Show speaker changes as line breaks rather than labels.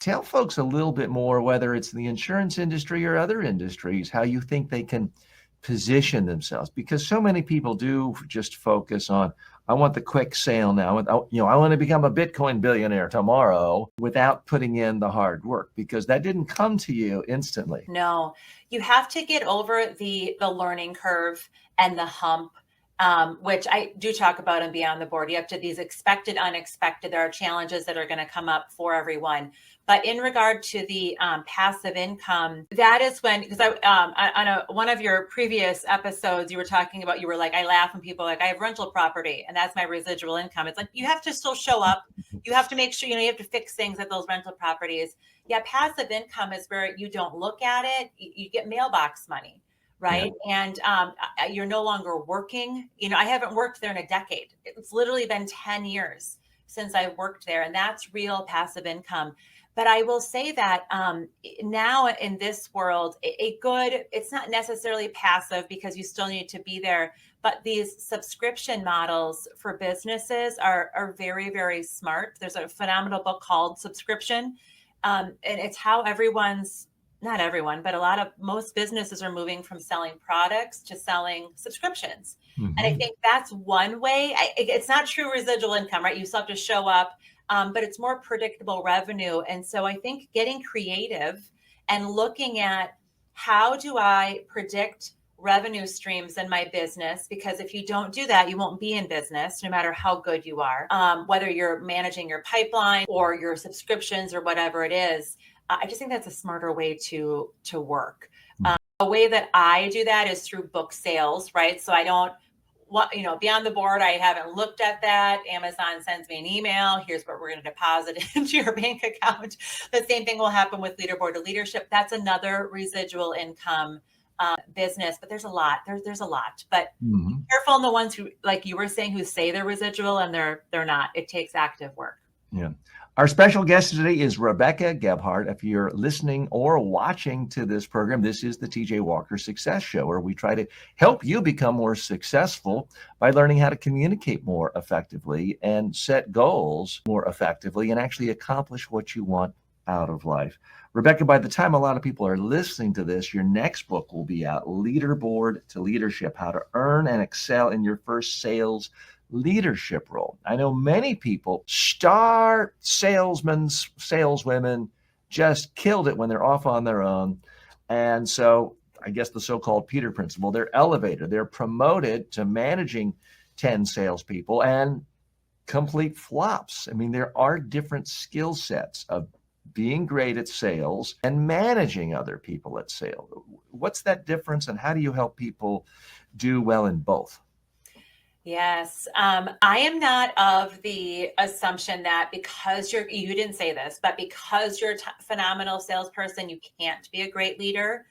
Tell folks a little bit more, whether it's the insurance industry or other industries, how you think they can position themselves, because so many people do just focus on, I want the quick sale now. I want to become a Bitcoin billionaire tomorrow without putting in the hard work, because that didn't come to you instantly.
No, you have to get over the learning curve and the hump, which I do talk about in Beyond the Board. You have to these expected, unexpected. There are challenges that are going to come up for everyone. But in regard to the passive income, that is when, because one of your previous episodes, you were talking about, you were like, I laugh when people are like, I have rental property and that's my residual income. It's like, you have to still show up. You have to make sure, you have to fix things at those rental properties. Yeah, passive income is where you don't look at it. You get mailbox money, right? Yeah. And you're no longer working. I haven't worked there in a decade. It's literally been 10 years since I worked there, and that's real passive income. But I will say that now in this world, it's not necessarily passive because you still need to be there, but these subscription models for businesses are very, very smart. There's a phenomenal book called Subscription. And it's how not everyone, but most businesses are moving from selling products to selling subscriptions. Mm-hmm. And I think that's one way. It's not true residual income, right? You still have to show up, but it's more predictable revenue. And so I think getting creative and looking at how do I predict revenue streams in my business, because if you don't do that, you won't be in business, no matter how good you are, whether you're managing your pipeline or your subscriptions or whatever it is. I just think that's a smarter way to work. A way that I do that is through book sales, right? So I don't Beyond the Board, I haven't looked at that. Amazon sends me an email. Here's what we're going to deposit into your bank account. The same thing will happen with Leaderboard to Leadership. That's another residual income business, but there's a lot. There's a lot, but be careful on the ones who, like you were saying, who say they're residual and they're not. It takes active work.
Yeah. Our special guest today is Rebecca Gebhardt. If you're listening or watching to this program, this is the TJ Walker Success Show, where we try to help you become more successful by learning how to communicate more effectively and set goals more effectively and actually accomplish what you want out of life. Rebecca, by the time a lot of people are listening to this, your next book will be out, Leaderboard to Leadership, How to Earn and Excel in Your First Sales Leadership Role. I know many people, star salesmen, saleswomen, just killed it when they're off on their own. And so I guess the so-called Peter principle, they're elevated, they're promoted to managing 10 salespeople and complete flops. I mean, there are different skill sets of being great at sales and managing other people at sales. What's that difference, and how do you help people do well in both?
Yes. I am not of the assumption that because you didn't say this, but because you're a phenomenal salesperson, you can't be a great leader.